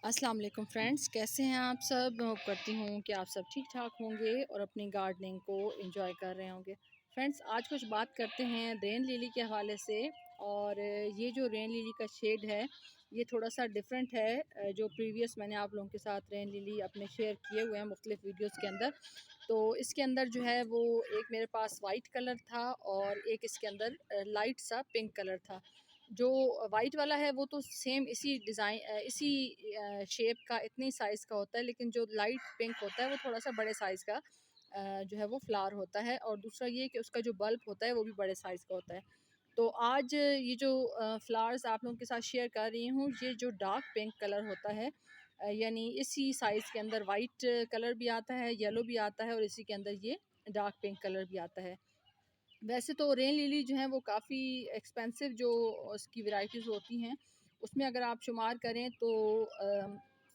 अस्सलाम वालेकुम फ्रेंड्स, कैसे हैं आप सब। मैं होप करती हूँ कि आप सब ठीक ठाक होंगे और अपनी गार्डनिंग को एंजॉय कर रहे होंगे। फ्रेंड्स, आज कुछ बात करते हैं रेन लिली के हवाले से। और ये जो रेन लिली का शेड है ये थोड़ा सा डिफरेंट है। जो प्रीवियस मैंने आप लोगों के साथ रेन लिली अपने शेयर किए हुए हैं मुख्तलिफ वीडियोज़ के अंदर, तो इसके अंदर जो है वो एक मेरे पास वाइट कलर था और एक इसके अंदर लाइट सा पिंक कलर था। जो वाइट वाला है वो तो सेम इसी डिज़ाइन इसी शेप का इतनी साइज़ का होता है, लेकिन जो लाइट पिंक होता है वो थोड़ा सा बड़े साइज़ का जो है वो फ्लावर होता है। और दूसरा ये कि उसका जो बल्ब होता है वो भी बड़े साइज़ का होता है। तो आज ये जो फ्लावर्स आप लोगों के साथ शेयर कर रही हूँ, ये जो डार्क पिंक कलर होता है, यानी इसी साइज़ के अंदर वाइट कलर भी आता है, येलो भी आता है और इसी के अंदर ये डार्क पिंक कलर भी आता है। वैसे तो रेन लिली जो है वो काफ़ी एक्सपेंसिव जो उसकी वैराइटीज़ होती हैं, उसमें अगर आप शुमार करें तो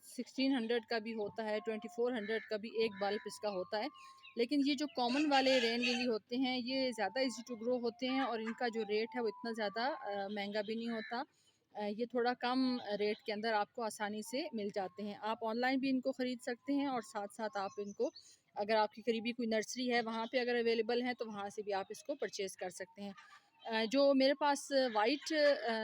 1600 का भी होता है, 2400 का भी एक बल्ब इसका होता है। लेकिन ये जो कॉमन वाले रेन लिली होते हैं ये ज़्यादा इजी टू ग्रो होते हैं और इनका जो रेट है वो इतना ज़्यादा महंगा भी नहीं होता। ये थोड़ा कम रेट के अंदर आपको आसानी से मिल जाते हैं। आप ऑनलाइन भी इनको ख़रीद सकते हैं और साथ साथ आप इनको, अगर आपकी करीबी कोई नर्सरी है वहाँ पे अगर अवेलेबल है तो वहाँ से भी आप इसको परचेज़ कर सकते हैं। जो मेरे पास वाइट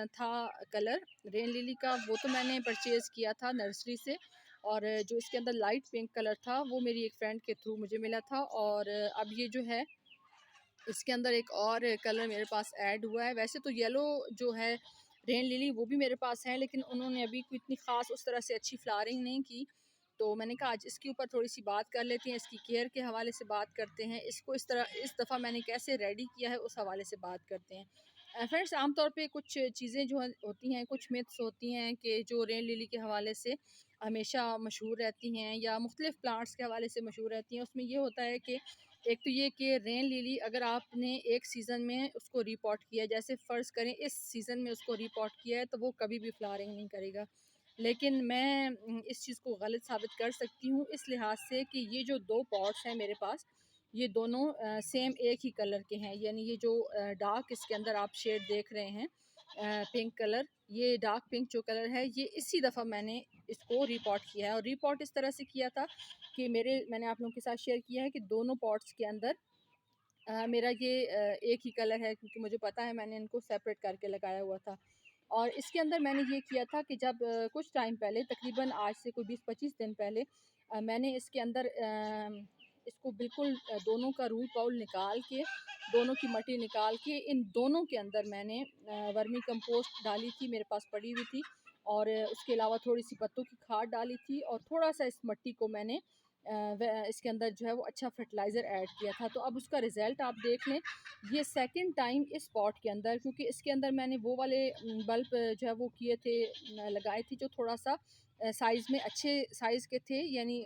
था कलर रेन लिली का, वो तो मैंने परचेज़ किया था नर्सरी से। और जो इसके अंदर लाइट पिंक कलर था वो मेरी एक फ्रेंड के थ्रू मुझे मिला था। और अब ये जो है इसके अंदर एक और कलर मेरे पास ऐड हुआ है। वैसे तो येलो जो है रेन लिली वो भी मेरे पास है, लेकिन उन्होंने अभी कोई इतनी ख़ास उस तरह से अच्छी फ्लावरिंग नहीं की। तो मैंने कहा आज इसके ऊपर थोड़ी सी बात कर लेते हैं, इसकी केयर के हवाले से बात करते हैं, इसको इस दफ़ा मैंने कैसे रेडी किया है उस हवाले से बात करते हैं। फ्रेंड्स, आमतौर पे कुछ चीज़ें जो होती हैं, कुछ मिथ्स होती हैं कि जो रेन लिली के हवाले से हमेशा मशहूर रहती हैं या मुख्तलिफ़ प्लांट्स के हवाले से मशहूर रहती हैं। उसमें ये होता है कि एक तो ये कि रेन लिली अगर आपने एक सीज़न में उसको रीपॉट किया, जैसे फ़र्ज़ करें इस सीज़न में उसको रीपॉट किया है, तो वो कभी भी फ्लावरिंग नहीं करेगा। लेकिन मैं इस चीज़ को गलत साबित कर सकती हूँ इस लिहाज से कि ये जो 2 पॉट्स हैं मेरे पास, ये दोनों सेम एक ही कलर के हैं। यानी ये जो डार्क इसके अंदर आप शेड देख रहे हैं, पिंक कलर, ये डार्क पिंक जो कलर है ये इसी दफ़ा मैंने इसको रीपॉट किया है। और रीपॉट इस तरह से किया था कि मैंने आप लोगों के साथ शेयर किया है कि दोनों पॉट्स के अंदर मेरा ये एक ही कलर है, क्योंकि मुझे पता है मैंने इनको सेपरेट करके लगाया हुआ था। और इसके अंदर मैंने ये किया था कि जब कुछ टाइम पहले, तकरीबन आज से कोई 20-25 दिन पहले, मैंने इसके अंदर इसको बिल्कुल दोनों का रूट बाउल निकाल के, दोनों की मट्टी निकाल के, इन दोनों के अंदर मैंने वर्मी कंपोस्ट डाली थी, मेरे पास पड़ी हुई थी। और उसके अलावा थोड़ी सी पत्तों की खाद डाली थी और थोड़ा सा इस मट्टी को मैंने इसके अंदर जो है वो अच्छा फर्टिलाइज़र ऐड किया था। तो अब उसका रिज़ल्ट आप देख लें। ये सेकंड टाइम इस पॉट के अंदर, क्योंकि इसके अंदर मैंने वो वाले बल्ब जो है वो किए थे, लगाए थे जो थोड़ा सा साइज़ में अच्छे साइज़ के थे, यानी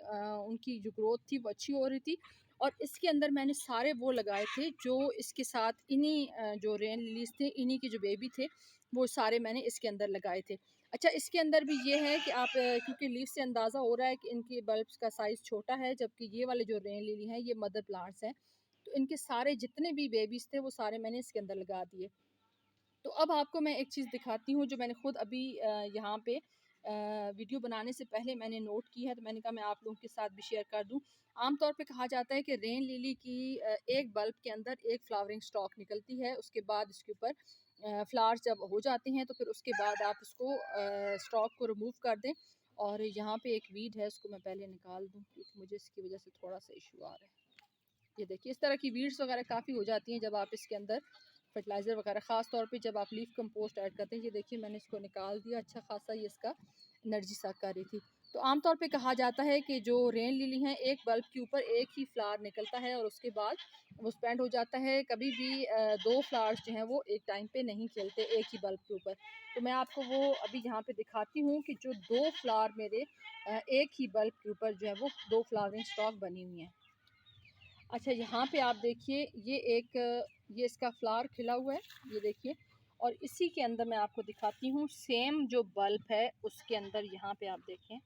उनकी जो ग्रोथ थी वो अच्छी हो रही थी। और इसके अंदर मैंने सारे वो लगाए थे जो इसके साथ इन्हीं जो रेन लिलीज़ थे, इन्हीं के जो बेबी थे, वो सारे मैंने इसके अंदर लगाए थे। अच्छा, इसके अंदर भी ये है कि आप क्योंकि लीफ से अंदाज़ा हो रहा है कि इनके बल्ब्स का साइज़ छोटा है, जबकि ये वाले जो रेन लिली हैं ये मदर प्लांट्स हैं। तो इनके सारे जितने भी बेबीज़ थे वो सारे मैंने इसके अंदर लगा दिए। तो अब आपको मैं एक चीज़ दिखाती हूँ जो मैंने ख़ुद अभी यहाँ पे वीडियो बनाने से पहले मैंने नोट की है, तो मैंने कहा मैं आप लोगों के साथ भी शेयर कर दूँ। आम तौर पे कहा जाता है कि रेन लिली की एक बल्ब के अंदर एक फ्लावरिंग स्टॉक निकलती है, उसके बाद इसके ऊपर फ्लावर्स जब हो जाते हैं तो फिर उसके बाद आप उसको स्टॉक को रिमूव कर दें। और यहाँ पे एक वीड है, उसको मैं पहले निकाल दूँ क्योंकि मुझे इसकी वजह से थोड़ा सा इशू आ रहा है। ये देखिए, इस तरह की वीड्स वगैरह काफ़ी हो जाती हैं जब आप इसके अंदर फर्टिलाइज़र वगैरह, ख़ास तौर पे जब आप लीफ कंपोस्ट ऐड करते हैं। ये देखिए, मैंने इसको निकाल दिया, अच्छा खासा ये इसका एनर्जी सक कर रही थी। तो आम तौर पे कहा जाता है कि जो रेन लिली हैं एक बल्ब के ऊपर एक ही फ्लावर निकलता है और उसके बाद वो स्पेंड हो जाता है। कभी भी 2 फ्लावर्स जो हैं वो एक टाइम पे नहीं खिलते एक ही बल्ब के ऊपर। तो मैं आपको वो अभी यहाँ पे दिखाती हूँ कि जो 2 फ्लावर मेरे एक ही बल्ब के ऊपर जो है वो 2 फ्लावरिंग स्टॉक बनी हुई हैं। अच्छा, यहाँ पे आप देखिए, ये इसका फ्लावर खिला हुआ है, ये देखिए। और इसी के अंदर मैं आपको दिखाती हूँ सेम जो बल्ब है उसके अंदर, यहाँ पे आप देखें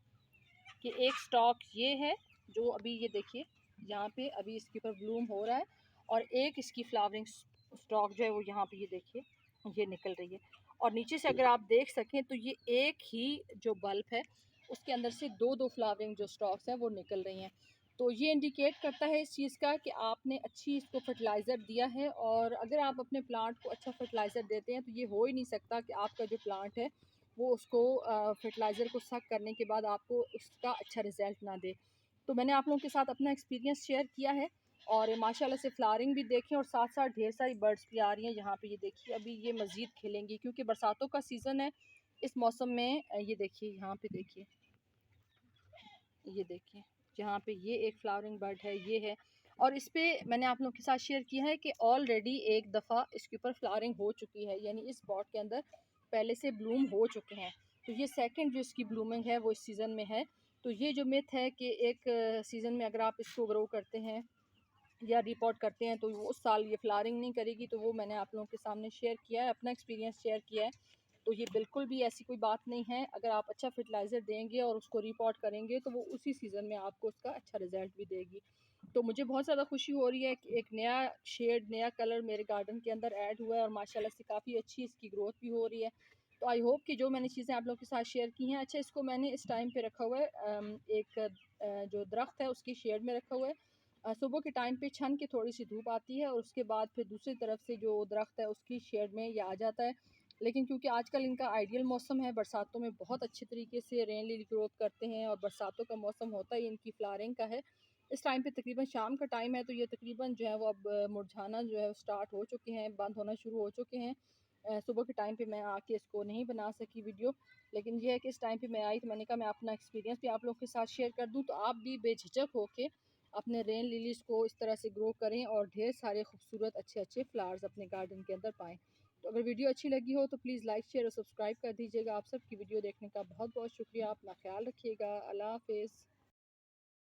कि एक स्टॉक ये है जो अभी, ये देखिए यहाँ पे अभी इसके ऊपर ब्लूम हो रहा है, और एक इसकी फ्लावरिंग स्टॉक जो है वो यहाँ पे, ये देखिए, ये निकल रही है। और नीचे से अगर आप देख सकें तो ये एक ही जो बल्ब है उसके अंदर से दो दो फ्लावरिंग जो स्टॉक्स हैं वो निकल रही हैं। तो ये इंडिकेट करता है इस चीज़ का कि आपने अच्छी इसको फर्टिलाइज़र दिया है, और अगर आप अपने प्लांट को अच्छा फर्टिलाइज़र देते हैं तो ये हो ही नहीं सकता कि आपका जो प्लांट है वो उसको फर्टिलाइज़र को सक करने के बाद आपको उसका अच्छा रिज़ल्ट ना दे। तो मैंने आप लोगों के साथ अपना एक्सपीरियंस शेयर किया है, और माशाल्लाह से फ्लावरिंग भी देखें, और साथ साथ ढेर सारी बर्ड्स भी आ रही हैं यहाँ पे। ये देखिए अभी ये मज़ीद खिलेंगी क्योंकि बरसातों का सीज़न है इस मौसम में। ये देखिए यहाँ पे देखिए, ये देखिए जहाँ पे ये एक फ्लावरिंग बर्ड है ये है, और इस पे मैंने आप लोगों के साथ शेयर किया है कि ऑलरेडी एक दफ़ा इसके ऊपर फ्लावरिंग हो चुकी है, यानी इस पॉट के अंदर पहले से ब्लूम हो चुके हैं। तो ये सेकंड जो इसकी ब्लूमिंग है वो इस सीज़न में है। तो ये जो मिथ है कि एक सीज़न में अगर आप इसको ग्रो करते हैं या रिपोर्ट करते हैं तो उस साल ये फ्लावरिंग नहीं करेगी, तो वो मैंने आप लोगों के सामने शेयर किया है, अपना एक्सपीरियंस शेयर किया है। तो ये बिल्कुल भी ऐसी कोई बात नहीं है। अगर आप अच्छा फर्टिलाइज़र देंगे और उसको रिपोर्ट करेंगे तो वो उसी सीज़न में आपको उसका अच्छा रिज़ल्ट भी देगी। तो मुझे बहुत ज़्यादा खुशी हो रही है कि एक नया शेड, नया कलर मेरे गार्डन के अंदर ऐड हुआ है, और माशाल्लाह से काफ़ी अच्छी इसकी ग्रोथ भी हो रही है। तो आई होप कि जो मैंने चीज़ें आप लोगों के साथ शेयर की हैं, अच्छा इसको मैंने इस टाइम पे रखा हुआ है, एक जो दरख्त है उसकी शेड में रखा हुआ है। सुबह के टाइम पे छन के थोड़ी सी धूप आती है, और उसके बाद फिर दूसरी तरफ से जो दरख्त है उसकी शेड में ये आ जाता है। लेकिन क्योंकि आजकल इनका आइडियल मौसम है, बरसातों में बहुत अच्छे तरीके से रेन लिली ग्रोथ करते हैं, और बरसातों का मौसम होता ही इनकी फ्लावरिंग का है। इस टाइम पे तकरीबन शाम का टाइम है, तो ये तकरीबन जो है वो अब मुरझाना जो है स्टार्ट हो चुके हैं, बंद होना शुरू हो चुके हैं। सुबह के टाइम पे मैं आके इसको नहीं बना सकी वीडियो, लेकिन ये है कि इस टाइम पे मैं आई तो मैंने कहा मैं अपना एक्सपीरियंस भी आप लोग के साथ शेयर कर दूँ, तो आप भी बेझिझक होके अपने रेन लिलीज़ को इस तरह से ग्रो करें और ढेर सारे खूबसूरत अच्छे अच्छे फ्लावर्स अपने गार्डन के अंदर पाएँ। तो अगर वीडियो अच्छी लगी हो तो प्लीज़ लाइक, शेयर और सब्सक्राइब कर दीजिएगा। आप सबकी वीडियो देखने का बहुत बहुत शुक्रिया। अपना ख्याल रखिएगा। अल्लाह हाफ़िज़।